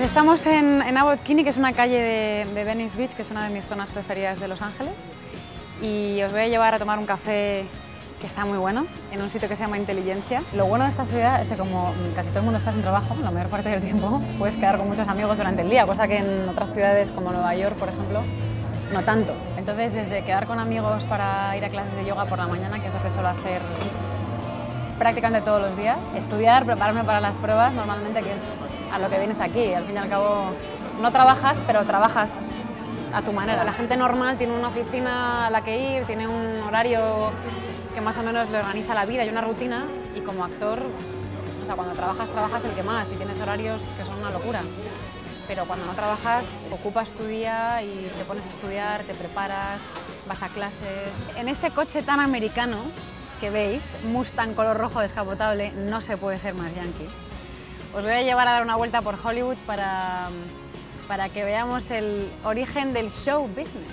Pues estamos en Abbot Kinney, que es una calle de Venice Beach, que es una de mis zonas preferidas de Los Ángeles. Y os voy a llevar a tomar un café que está muy bueno, en un sitio que se llama Inteligencia. Lo bueno de esta ciudad es que como casi todo el mundo está sin trabajo, la mayor parte del tiempo, puedes quedar con muchos amigos durante el día, cosa que en otras ciudades como Nueva York, por ejemplo, no tanto. Entonces, desde quedar con amigos para ir a clases de yoga por la mañana, que es lo que suelo hacer prácticamente todos los días, estudiar, prepararme para las pruebas, normalmente, que es a lo que vienes aquí. Al fin y al cabo, no trabajas, pero trabajas a tu manera. La gente normal tiene una oficina a la que ir, tiene un horario que más o menos le organiza la vida y una rutina, y como actor, o sea, cuando trabajas, trabajas el que más y tienes horarios que son una locura. Pero cuando no trabajas, ocupas tu día y te pones a estudiar, te preparas, vas a clases. En este coche tan americano que veis, Mustang color rojo descapotable, no se puede ser más yankee. Os voy a llevar a dar una vuelta por Hollywood para que veamos el origen del show business.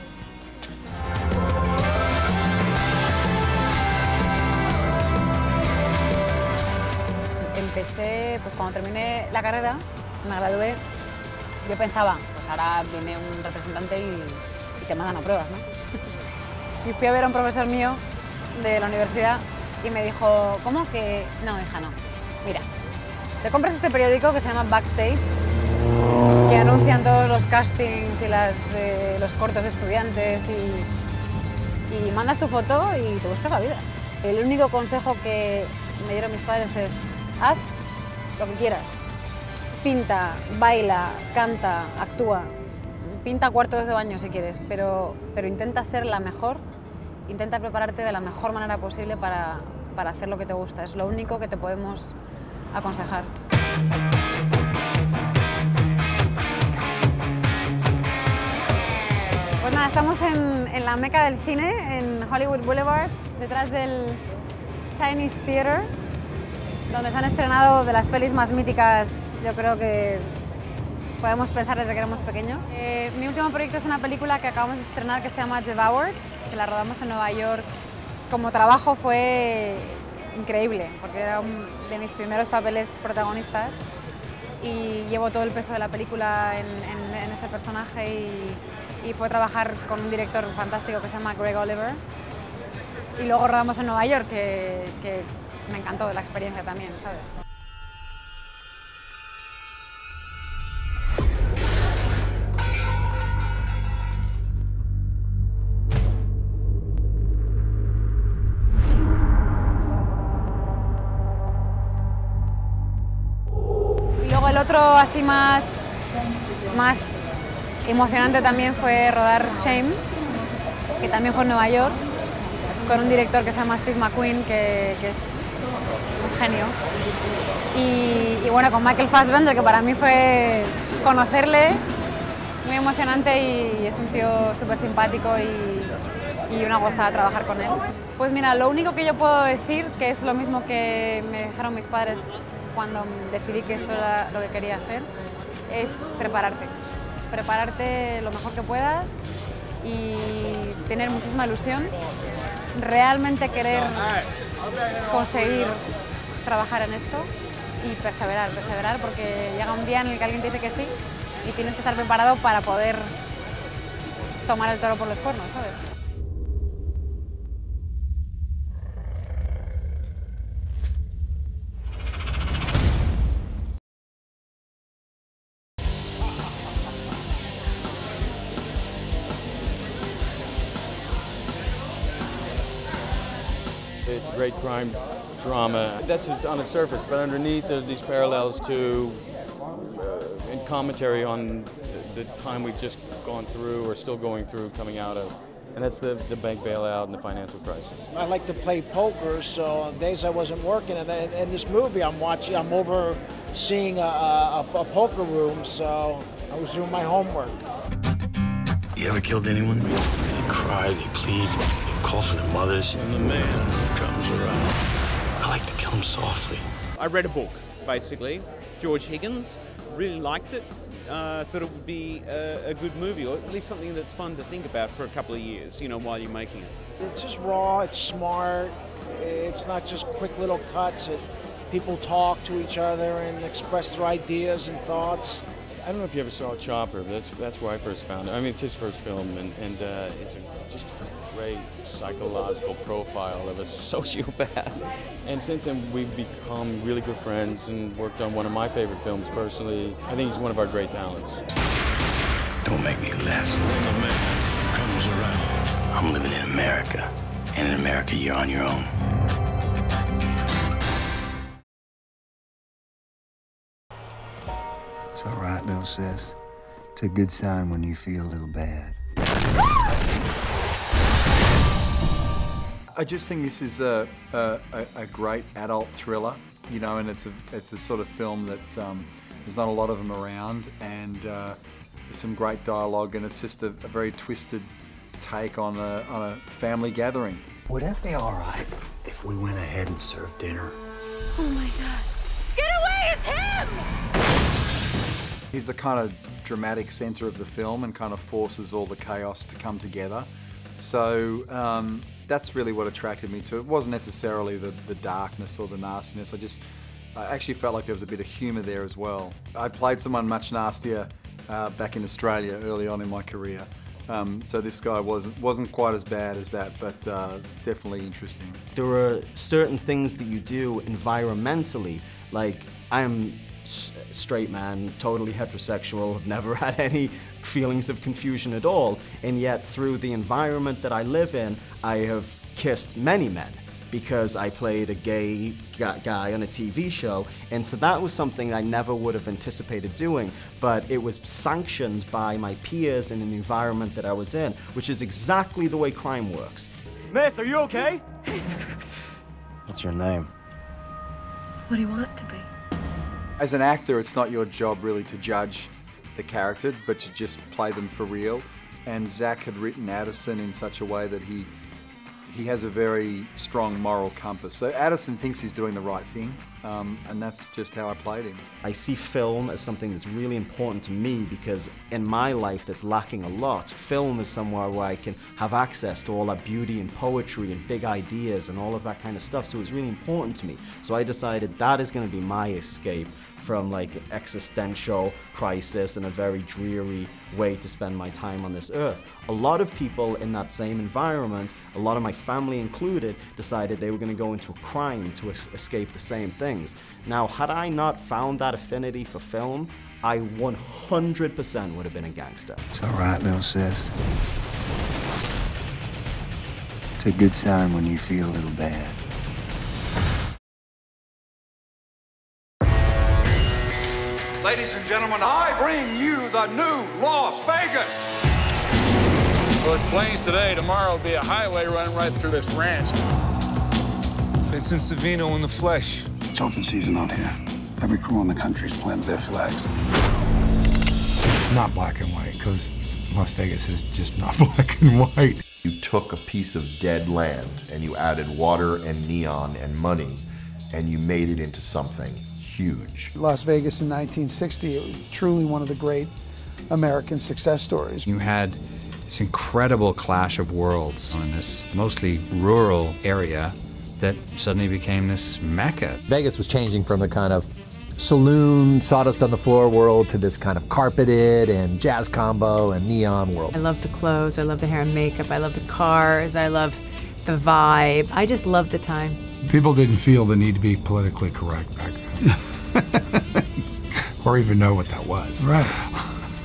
Empecé, pues cuando terminé la carrera, me gradué, yo pensaba, pues ahora viene un representante y te mandan a pruebas, ¿no? Y fui a ver a un profesor mío de la universidad y me dijo, ¿cómo que? No, hija, no. Mira, te compras este periódico que se llama Backstage, que anuncian todos los castings y los cortos de estudiantes y mandas tu foto y te buscas la vida. El único consejo que me dieron mis padres es, haz lo que quieras. Pinta, baila, canta, actúa. Pinta cuartos de baño si quieres, pero intenta ser la mejor, intenta prepararte de la mejor manera posible para hacer lo que te gusta. Es lo único que te podemos aconsejar. Pues nada, estamos en la meca del cine, en Hollywood Boulevard, detrás del Chinese Theater, donde se han estrenado de las pelis más míticas, yo creo que podemos pensar desde que éramos pequeños. Mi último proyecto es una película que acabamos de estrenar que se llama Deadfall, que la rodamos en Nueva York. Como trabajo fue increíble, porque era uno de mis primeros papeles protagonistas y llevo todo el peso de la película en este personaje y fue trabajar con un director fantástico que se llama Greg Oliver. Y luego rodamos en Nueva York, que me encantó la experiencia también, ¿sabes? Y luego el otro así más emocionante también fue rodar Shame, que también fue en Nueva York, con un director que se llama Steve McQueen, que es un genio. Y bueno, con Michael Fassbender, que para mí fue conocerle, muy emocionante, y es un tío súper simpático y una gozada trabajar con él. Pues mira, lo único que yo puedo decir, que es lo mismo que me dijeron mis padres cuando decidí que esto era lo que quería hacer, es prepararte. Prepararte lo mejor que puedas y tener muchísima ilusión, realmente querer conseguir trabajar en esto y perseverar, porque llega un día en el que alguien te dice que sí y tienes que estar preparado para poder tomar el toro por los cuernos, ¿sabes? It's a great crime drama. That's on its surface, but underneath there's these parallels to and commentary on the time we've just gone through or still going through, coming out of. And that's the bank bailout and the financial crisis. I like to play poker, so on days I wasn't working, and in this movie I'm overseeing a poker room, so I was doing my homework. You ever killed anyone? They cry, they plead, they call for their mothers. And the man comes around. I like to kill them softly. I read a book, basically, George Higgins, really liked it. Thought it would be a good movie, or at least something that's fun to think about for a couple of years, you know, while you're making it. It's just raw, it's smart, it's not just quick little cuts. People talk to each other and express their ideas and thoughts. I don't know if you ever saw Chopper, but that's where I first found it. I mean, it's his first film, and it's just a great psychological profile of a sociopath. And since then, we've become really good friends and worked on one of my favorite films personally. I think he's one of our great talents. Don't make me less. When the man comes around. I'm living in America, and in America, you're on your own. It's all right, little sis. It's a good sign when you feel a little bad. I just think this is a great adult thriller, you know, and it's a sort of film that there's not a lot of them around, and there's some great dialogue, and it's just a very twisted take on a family gathering. Would that be all right if we went ahead and served dinner? Oh my God. Get away, it's him! He's the kind of dramatic center of the film and kind of forces all the chaos to come together. So that's really what attracted me to it. It wasn't necessarily the darkness or the nastiness. I actually felt like there was a bit of humor there as well. I played someone much nastier back in Australia early on in my career. So this guy wasn't quite as bad as that, but definitely interesting. There are certain things that you do environmentally, like I am straight man, totally heterosexual, have never had any feelings of confusion at all, and yet through the environment that I live in, I have kissed many men because I played a gay guy on a TV show, and so that was something I never would have anticipated doing, but it was sanctioned by my peers and in the environment that I was in, which is exactly the way crime works. Miss, are you okay? What's your name? What do you want it to be? As an actor, it's not your job really to judge the character, but to just play them for real. And Zach had written Addison in such a way that he has a very strong moral compass. So Addison thinks he's doing the right thing, and that's just how I played him. I see film as something that's really important to me because in my life that's lacking a lot. Film is somewhere where I can have access to all that beauty and poetry and big ideas and all of that kind of stuff, so it's really important to me. So I decided that is going to be my escape from like existential crisis and a very dreary way to spend my time on this earth. A lot of people in that same environment, a lot of my family included, decided they were going to go into a crime to escape the same things. Now, had I not found that affinity for film, I 100% would have been a gangster. It's all right, little sis. It's a good sign when you feel a little bad. Ladies and gentlemen, I bring you the new Las Vegas. Well, it's plains today. Tomorrow will be a highway running right through this ranch. Vincent Savino in the flesh. It's open season out here. Every crew in the country's planted their flags. It's not black and white, because Las Vegas is just not black and white. You took a piece of dead land and you added water and neon and money, and you made it into something huge. Las Vegas in 1960, it was truly one of the great American success stories. You had this incredible clash of worlds in this mostly rural area that suddenly became this mecca. Vegas was changing from the kind of saloon, sawdust on the floor world to this kind of carpeted and jazz combo and neon world. I love the clothes, I love the hair and makeup, I love the cars, I love the vibe. I just love the time. People didn't feel the need to be politically correct back then. Or even know what that was. Right.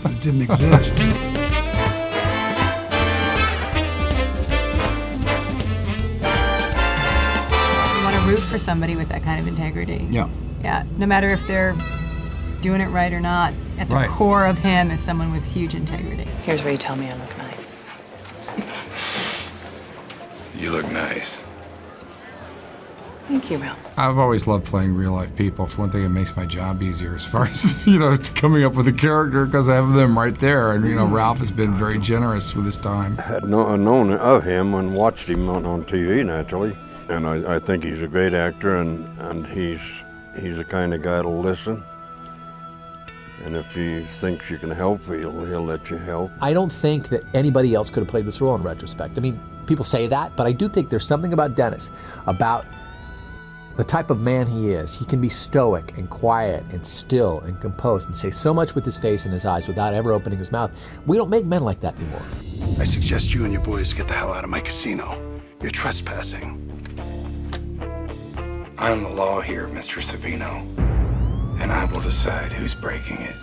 It didn't exist. You want to root for somebody with that kind of integrity. Yeah. Yeah, no matter if they're doing it right or not, at the core of him is someone with huge integrity. Here's where you tell me I look nice. You look nice. Thank you, Ralph. I've always loved playing real-life people. For one thing, it makes my job easier as far as, you know, coming up with a character, because I have them right there. And, you know, Ralph has been very generous with his time. I had known of him and watched him on TV, naturally. And I think he's a great actor, and he's the kind of guy that'll listen. And if he thinks you can help, he'll let you help. I don't think that anybody else could have played this role in retrospect. I mean, people say that, but I do think there's something about Dennis, about the type of man he is. He can be stoic and quiet and still and composed and say so much with his face and his eyes without ever opening his mouth. We don't make men like that anymore. I suggest you and your boys get the hell out of my casino. You're trespassing. I'm the law here, Mr. Savino, and I will decide who's breaking it.